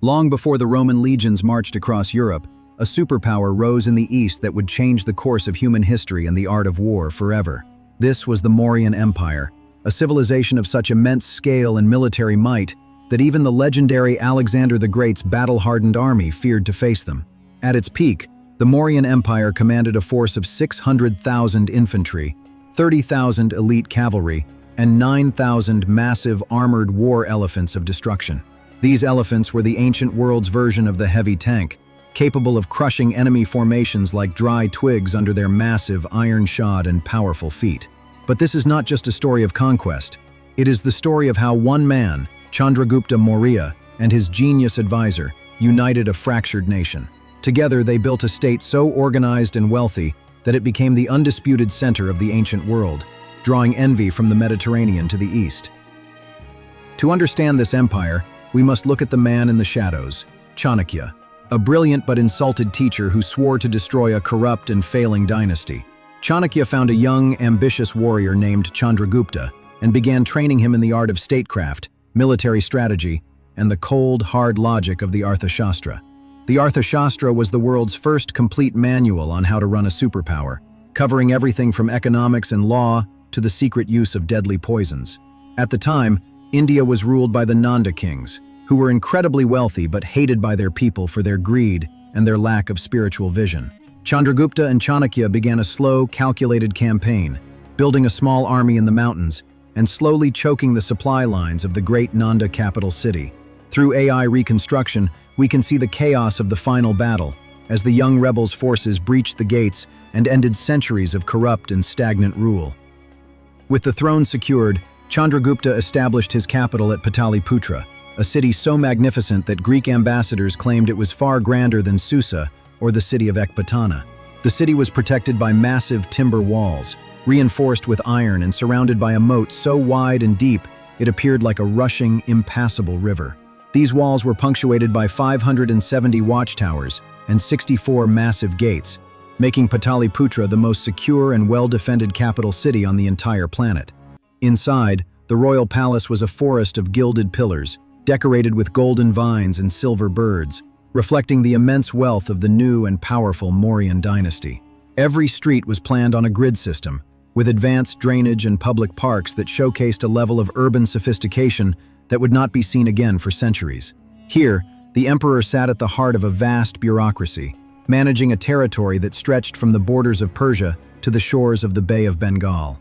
Long before the Roman legions marched across Europe, a superpower rose in the east that would change the course of human history and the art of war forever. This was the Mauryan Empire, a civilization of such immense scale and military might that even the legendary Alexander the Great's battle-hardened army feared to face them. At its peak, the Mauryan Empire commanded a force of 600,000 infantry, 30,000 elite cavalry, and 9,000 massive armored war elephants of destruction. These elephants were the ancient world's version of the heavy tank, capable of crushing enemy formations like dry twigs under their massive iron-shod and powerful feet. But this is not just a story of conquest. It is the story of how one man, Chandragupta Maurya, and his genius advisor, united a fractured nation. Together, they built a state so organized and wealthy that it became the undisputed center of the ancient world, drawing envy from the Mediterranean to the east. To understand this empire, we must look at the man in the shadows, Chanakya, a brilliant but insulted teacher who swore to destroy a corrupt and failing dynasty. Chanakya found a young, ambitious warrior named Chandragupta and began training him in the art of statecraft, military strategy, and the cold, hard logic of the Arthashastra. The Arthashastra was the world's first complete manual on how to run a superpower, covering everything from economics and law to the secret use of deadly poisons. At the time, India was ruled by the Nanda kings, who were incredibly wealthy but hated by their people for their greed and their lack of spiritual vision. Chandragupta and Chanakya began a slow, calculated campaign, building a small army in the mountains and slowly choking the supply lines of the great Nanda capital city. Through AI reconstruction, we can see the chaos of the final battle, as the young rebels' forces breached the gates and ended centuries of corrupt and stagnant rule. With the throne secured, Chandragupta established his capital at Pataliputra, a city so magnificent that Greek ambassadors claimed it was far grander than Susa or the city of Ecbatana. The city was protected by massive timber walls, reinforced with iron and surrounded by a moat so wide and deep it appeared like a rushing, impassable river. These walls were punctuated by 570 watchtowers and 64 massive gates, making Pataliputra the most secure and well-defended capital city on the entire planet. Inside, the royal palace was a forest of gilded pillars, decorated with golden vines and silver birds, reflecting the immense wealth of the new and powerful Mauryan dynasty. Every street was planned on a grid system, with advanced drainage and public parks that showcased a level of urban sophistication that would not be seen again for centuries. Here, the emperor sat at the heart of a vast bureaucracy, managing a territory that stretched from the borders of Persia to the shores of the Bay of Bengal.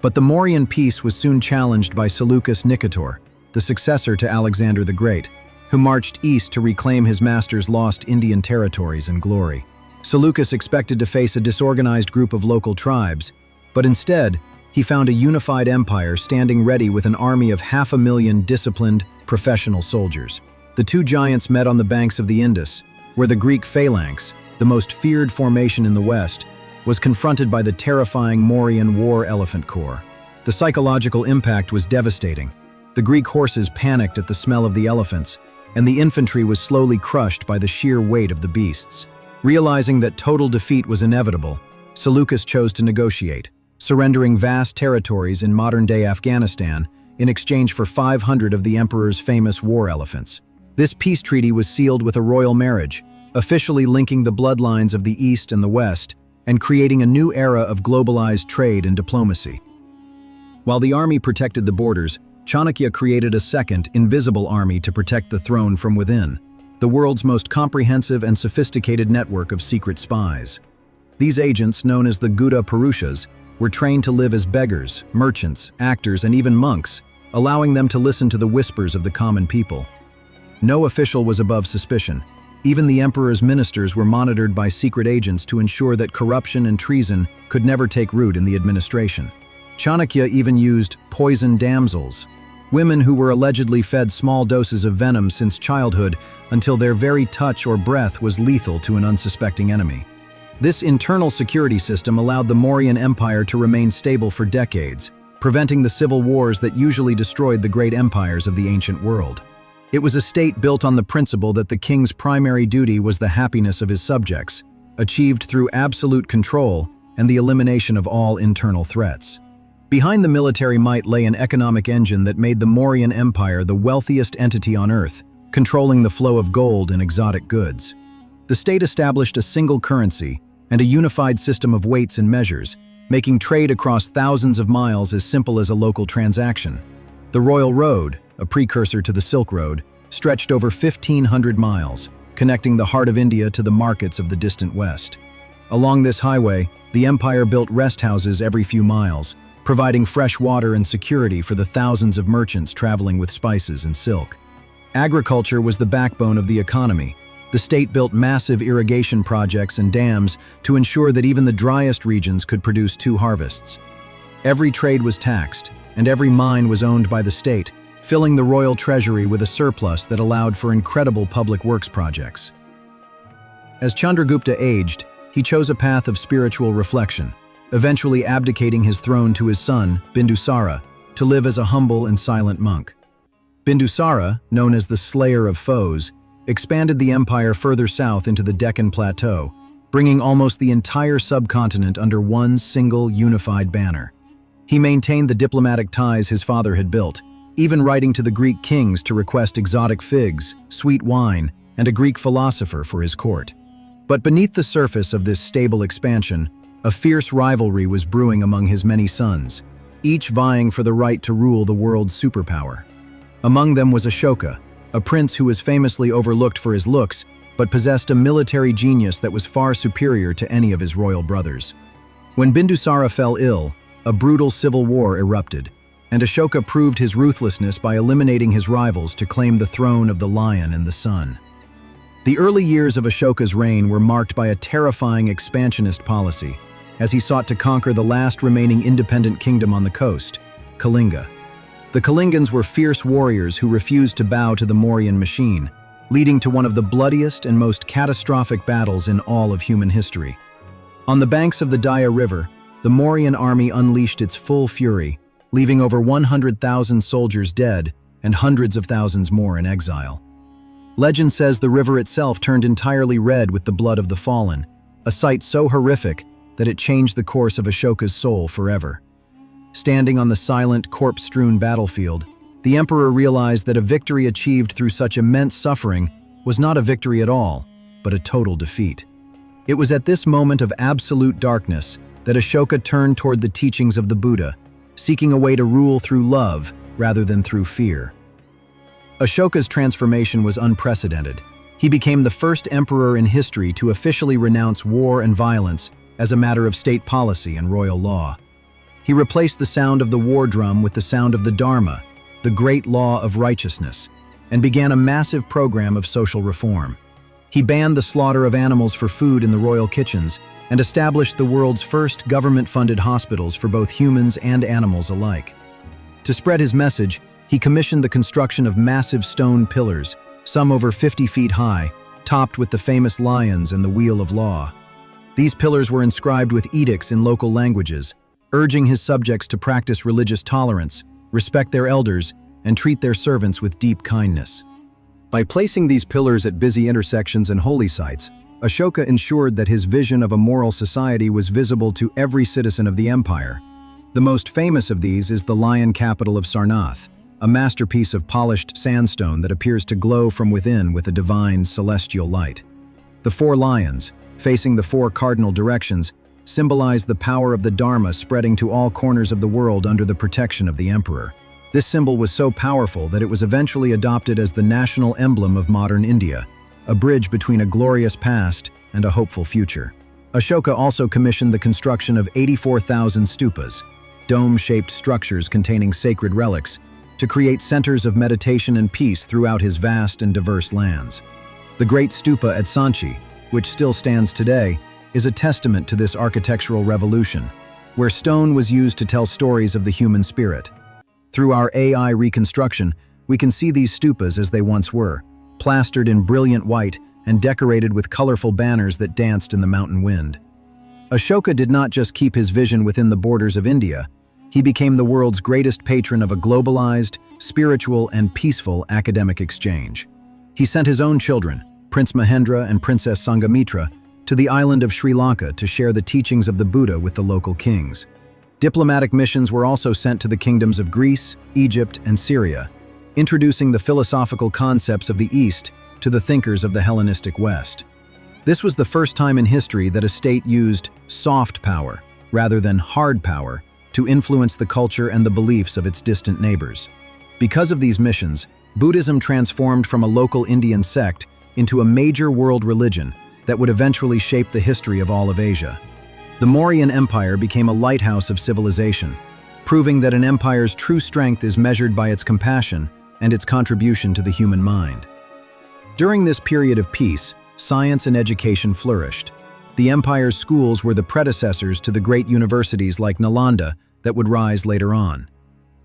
But the Mauryan peace was soon challenged by Seleucus Nicator, the successor to Alexander the Great, who marched east to reclaim his master's lost Indian territories and glory. Seleucus expected to face a disorganized group of local tribes, but instead, he found a unified empire standing ready with an army of 500,000 disciplined, professional soldiers. The two giants met on the banks of the Indus, where the Greek phalanx, the most feared formation in the West, was confronted by the terrifying Mauryan war elephant corps. The psychological impact was devastating. The Greek horses panicked at the smell of the elephants, and the infantry was slowly crushed by the sheer weight of the beasts. Realizing that total defeat was inevitable, Seleucus chose to negotiate, surrendering vast territories in modern-day Afghanistan in exchange for 500 of the emperor's famous war elephants. This peace treaty was sealed with a royal marriage, officially linking the bloodlines of the East and the West, and creating a new era of globalized trade and diplomacy. While the army protected the borders, Chanakya created a second, invisible army to protect the throne from within, the world's most comprehensive and sophisticated network of secret spies. These agents, known as the Gauda Purushas, were trained to live as beggars, merchants, actors, and even monks, allowing them to listen to the whispers of the common people. No official was above suspicion. Even the emperor's ministers were monitored by secret agents to ensure that corruption and treason could never take root in the administration. Chanakya even used poison damsels, women who were allegedly fed small doses of venom since childhood until their very touch or breath was lethal to an unsuspecting enemy. This internal security system allowed the Mauryan Empire to remain stable for decades, preventing the civil wars that usually destroyed the great empires of the ancient world. It was a state built on the principle that the king's primary duty was the happiness of his subjects, achieved through absolute control and the elimination of all internal threats. Behind the military might lay an economic engine that made the Mauryan Empire the wealthiest entity on Earth, controlling the flow of gold and exotic goods. The state established a single currency and a unified system of weights and measures, making trade across thousands of miles as simple as a local transaction. The Royal Road, a precursor to the Silk Road, stretched over 1,500 miles, connecting the heart of India to the markets of the distant west. Along this highway, the empire built rest houses every few miles, providing fresh water and security for the thousands of merchants traveling with spices and silk. Agriculture was the backbone of the economy. The state built massive irrigation projects and dams to ensure that even the driest regions could produce 2 harvests. Every trade was taxed, and every mine was owned by the state, filling the royal treasury with a surplus that allowed for incredible public works projects. As Chandragupta aged, he chose a path of spiritual reflection, eventually abdicating his throne to his son, Bindusara, to live as a humble and silent monk. Bindusara, known as the Slayer of Foes, expanded the empire further south into the Deccan Plateau, bringing almost the entire subcontinent under one single unified banner. He maintained the diplomatic ties his father had built, even writing to the Greek kings to request exotic figs, sweet wine, and a Greek philosopher for his court. But beneath the surface of this stable expansion, a fierce rivalry was brewing among his many sons, each vying for the right to rule the world's superpower. Among them was Ashoka, a prince who was famously overlooked for his looks, but possessed a military genius that was far superior to any of his royal brothers. When Bindusara fell ill, a brutal civil war erupted, and Ashoka proved his ruthlessness by eliminating his rivals to claim the throne of the Lion and the Sun. The early years of Ashoka's reign were marked by a terrifying expansionist policy, as he sought to conquer the last remaining independent kingdom on the coast, Kalinga. The Kalingans were fierce warriors who refused to bow to the Mauryan machine, leading to one of the bloodiest and most catastrophic battles in all of human history. On the banks of the Daya River, the Mauryan army unleashed its full fury, leaving over 100,000 soldiers dead and hundreds of thousands more in exile. Legend says the river itself turned entirely red with the blood of the fallen, a sight so horrific that it changed the course of Ashoka's soul forever. Standing on the silent, corpse-strewn battlefield, the emperor realized that a victory achieved through such immense suffering was not a victory at all, but a total defeat. It was at this moment of absolute darkness that Ashoka turned toward the teachings of the Buddha, seeking a way to rule through love rather than through fear. Ashoka's transformation was unprecedented. He became the first emperor in history to officially renounce war and violence as a matter of state policy and royal law. He replaced the sound of the war drum with the sound of the Dharma, the great law of righteousness, and began a massive program of social reform. He banned the slaughter of animals for food in the royal kitchens and established the world's first government-funded hospitals for both humans and animals alike. To spread his message, he commissioned the construction of massive stone pillars, some over 50 feet high, topped with the famous lions and the wheel of law. These pillars were inscribed with edicts in local languages, urging his subjects to practice religious tolerance, respect their elders, and treat their servants with deep kindness. By placing these pillars at busy intersections and holy sites, Ashoka ensured that his vision of a moral society was visible to every citizen of the empire. The most famous of these is the lion capital of Sarnath, a masterpiece of polished sandstone that appears to glow from within with a divine celestial light. The 4 lions, facing the 4 cardinal directions, symbolize the power of the Dharma spreading to all corners of the world under the protection of the emperor. This symbol was so powerful that it was eventually adopted as the national emblem of modern India, a bridge between a glorious past and a hopeful future. Ashoka also commissioned the construction of 84,000 stupas, dome-shaped structures containing sacred relics, to create centers of meditation and peace throughout his vast and diverse lands. The Great Stupa at Sanchi, which still stands today, is a testament to this architectural revolution, where stone was used to tell stories of the human spirit. Through our AI reconstruction, we can see these stupas as they once were, plastered in brilliant white and decorated with colorful banners that danced in the mountain wind. Ashoka did not just keep his vision within the borders of India, he became the world's greatest patron of a globalized, spiritual, and peaceful academic exchange. He sent his own children, Prince Mahendra and Princess Sanghamitra, to the island of Sri Lanka to share the teachings of the Buddha with the local kings. Diplomatic missions were also sent to the kingdoms of Greece, Egypt, and Syria, introducing the philosophical concepts of the East to the thinkers of the Hellenistic West. This was the first time in history that a state used soft power, rather than hard power, to influence the culture and the beliefs of its distant neighbors. Because of these missions, Buddhism transformed from a local Indian sect into a major world religion that would eventually shape the history of all of Asia. The Mauryan Empire became a lighthouse of civilization, proving that an empire's true strength is measured by its compassion and its contribution to the human mind. During this period of peace, science and education flourished. The empire's schools were the predecessors to the great universities like Nalanda that would rise later on.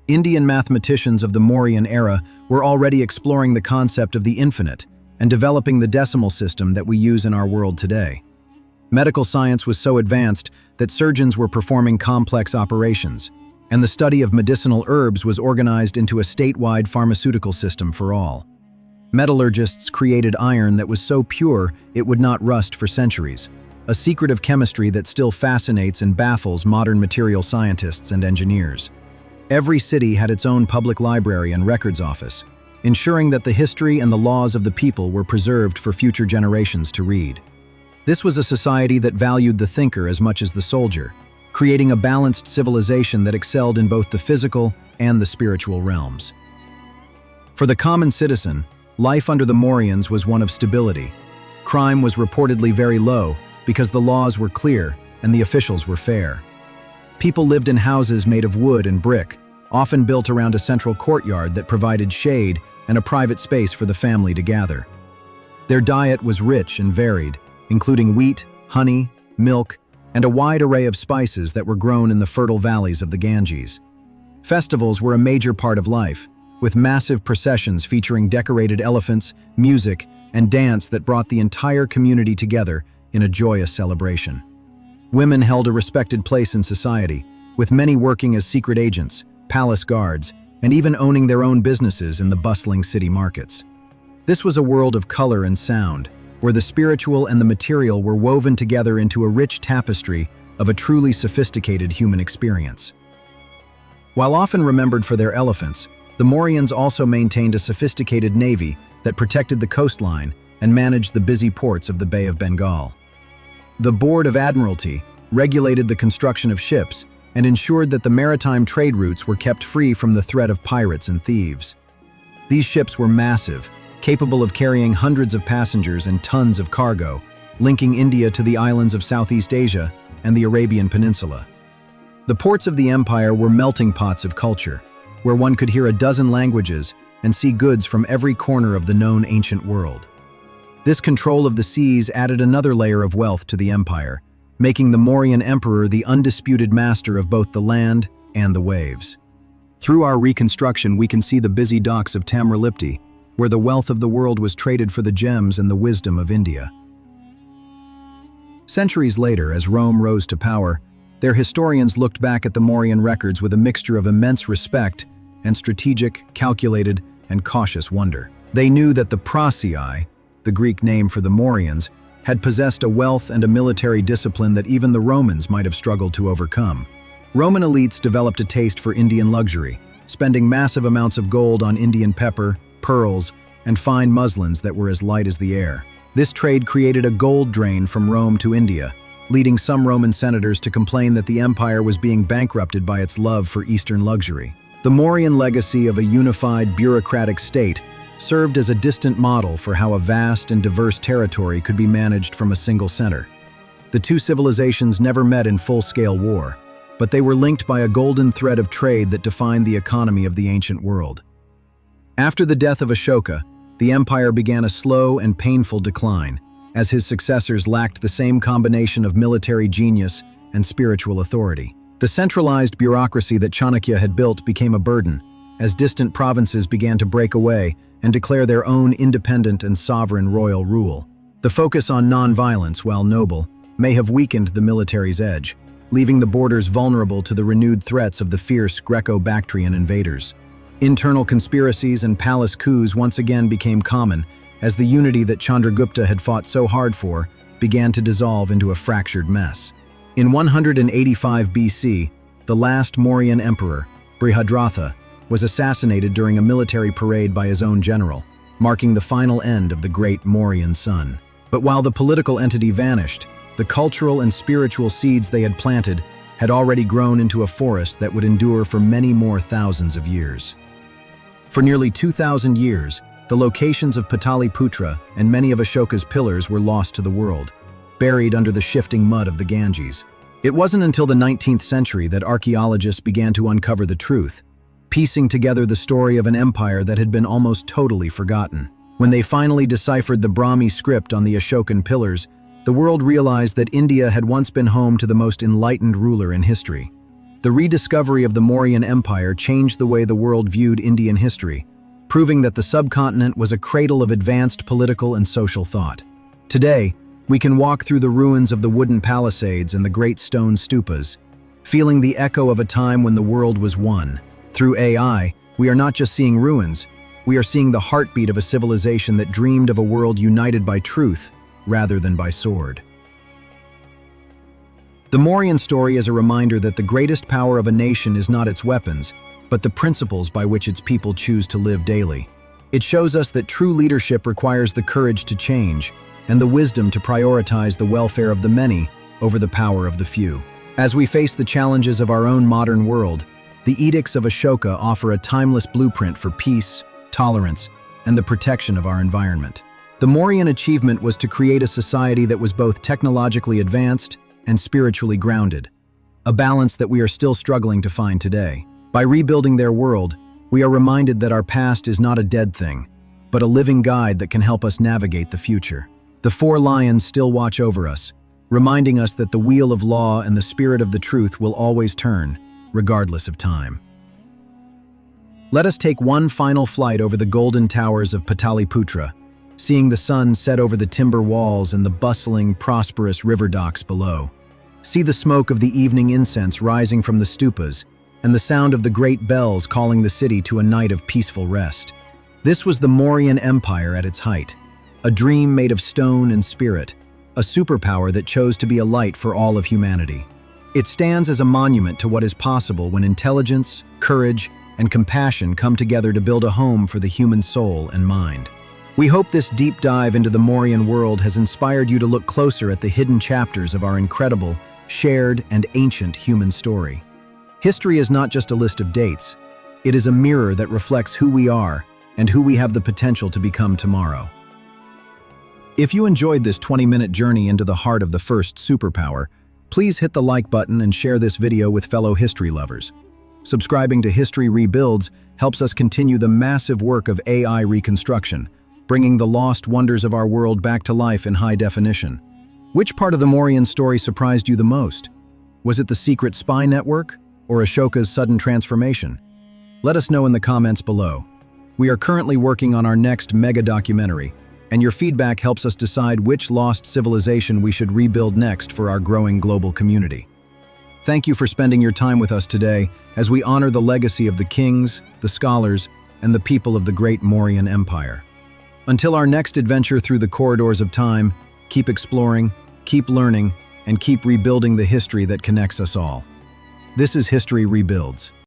Indian mathematicians of the Mauryan era were already exploring the concept of the infinite and developing the decimal system that we use in our world today. Medical science was so advanced that surgeons were performing complex operations, and the study of medicinal herbs was organized into a statewide pharmaceutical system for all. Metallurgists created iron that was so pure it would not rust for centuries, a secret of chemistry that still fascinates and baffles modern material scientists and engineers. Every city had its own public library and records office, ensuring that the history and the laws of the people were preserved for future generations to read. This was a society that valued the thinker as much as the soldier, creating a balanced civilization that excelled in both the physical and the spiritual realms. For the common citizen, life under the Mauryans was one of stability. Crime was reportedly very low because the laws were clear and the officials were fair. People lived in houses made of wood and brick, often built around a central courtyard that provided shade and a private space for the family to gather. Their diet was rich and varied, including wheat, honey, milk, and a wide array of spices that were grown in the fertile valleys of the Ganges. Festivals were a major part of life, with massive processions featuring decorated elephants, music, and dance that brought the entire community together in a joyous celebration. Women held a respected place in society, with many working as secret agents, palace guards, and even owning their own businesses in the bustling city markets. This was a world of color and sound, where the spiritual and the material were woven together into a rich tapestry of a truly sophisticated human experience. While often remembered for their elephants, the Mauryans also maintained a sophisticated navy that protected the coastline and managed the busy ports of the Bay of Bengal. The Board of Admiralty regulated the construction of ships and ensured that the maritime trade routes were kept free from the threat of pirates and thieves. These ships were massive, capable of carrying hundreds of passengers and tons of cargo, linking India to the islands of Southeast Asia and the Arabian Peninsula. The ports of the empire were melting pots of culture, where one could hear a dozen languages and see goods from every corner of the known ancient world. This control of the seas added another layer of wealth to the empire, making the Mauryan emperor the undisputed master of both the land and the waves. Through our reconstruction, we can see the busy docks of Tamralipti, where the wealth of the world was traded for the gems and the wisdom of India. Centuries later, as Rome rose to power, their historians looked back at the Mauryan records with a mixture of immense respect and strategic, calculated, and cautious wonder. They knew that the Prasii, the Greek name for the Mauryans, had possessed a wealth and a military discipline that even the Romans might have struggled to overcome. Roman elites developed a taste for Indian luxury, spending massive amounts of gold on Indian pepper, pearls, and fine muslins that were as light as the air. This trade created a gold drain from Rome to India, leading some Roman senators to complain that the empire was being bankrupted by its love for Eastern luxury. The Mauryan legacy of a unified bureaucratic state served as a distant model for how a vast and diverse territory could be managed from a single center. The two civilizations never met in full-scale war, but they were linked by a golden thread of trade that defined the economy of the ancient world. After the death of Ashoka, the empire began a slow and painful decline, as his successors lacked the same combination of military genius and spiritual authority. The centralized bureaucracy that Chanakya had built became a burden, as distant provinces began to break away and declare their own independent and sovereign royal rule. The focus on non-violence, while noble, may have weakened the military's edge, leaving the borders vulnerable to the renewed threats of the fierce Greco-Bactrian invaders. Internal conspiracies and palace coups once again became common, as the unity that Chandragupta had fought so hard for began to dissolve into a fractured mess. In 185 BC, the last Mauryan emperor, Brihadratha, was assassinated during a military parade by his own general, marking the final end of the great Mauryan sun. But while the political entity vanished, the cultural and spiritual seeds they had planted had already grown into a forest that would endure for many more thousands of years. For nearly 2,000 years, the locations of Pataliputra and many of Ashoka's pillars were lost to the world, buried under the shifting mud of the Ganges. It wasn't until the 19th century that archaeologists began to uncover the truth, piecing together the story of an empire that had been almost totally forgotten. When they finally deciphered the Brahmi script on the Ashokan pillars, the world realized that India had once been home to the most enlightened ruler in history. The rediscovery of the Mauryan Empire changed the way the world viewed Indian history, proving that the subcontinent was a cradle of advanced political and social thought. Today, we can walk through the ruins of the wooden palisades and the great stone stupas, feeling the echo of a time when the world was one. Through AI, we are not just seeing ruins, we are seeing the heartbeat of a civilization that dreamed of a world united by truth rather than by sword. The Mauryan story is a reminder that the greatest power of a nation is not its weapons, but the principles by which its people choose to live daily. It shows us that true leadership requires the courage to change and the wisdom to prioritize the welfare of the many over the power of the few. As we face the challenges of our own modern world, the edicts of Ashoka offer a timeless blueprint for peace, tolerance, and the protection of our environment. The Mauryan achievement was to create a society that was both technologically advanced and spiritually grounded, a balance that we are still struggling to find today. By rebuilding their world, we are reminded that our past is not a dead thing, but a living guide that can help us navigate the future. The four lions still watch over us, reminding us that the wheel of law and the spirit of the truth will always turn, regardless of time. Let us take one final flight over the golden towers of Pataliputra, seeing the sun set over the timber walls and the bustling, prosperous river docks below. See the smoke of the evening incense rising from the stupas, and the sound of the great bells calling the city to a night of peaceful rest. This was the Mauryan Empire at its height, a dream made of stone and spirit, a superpower that chose to be a light for all of humanity. It stands as a monument to what is possible when intelligence, courage, and compassion come together to build a home for the human soul and mind. We hope this deep dive into the Mauryan world has inspired you to look closer at the hidden chapters of our incredible, shared, and ancient human story. History is not just a list of dates. It is a mirror that reflects who we are and who we have the potential to become tomorrow. If you enjoyed this 20-minute journey into the heart of the first superpower, please hit the like button and share this video with fellow history lovers. Subscribing to History Rebuilds helps us continue the massive work of AI reconstruction, bringing the lost wonders of our world back to life in high definition. Which part of the Mauryan story surprised you the most? Was it the secret spy network or Ashoka's sudden transformation? Let us know in the comments below. We are currently working on our next mega documentary, and your feedback helps us decide which lost civilization we should rebuild next for our growing global community. Thank you for spending your time with us today as we honor the legacy of the kings, the scholars, and the people of the great Mauryan Empire. Until our next adventure through the corridors of time, keep exploring, keep learning, and keep rebuilding the history that connects us all. This is History Rebuilds.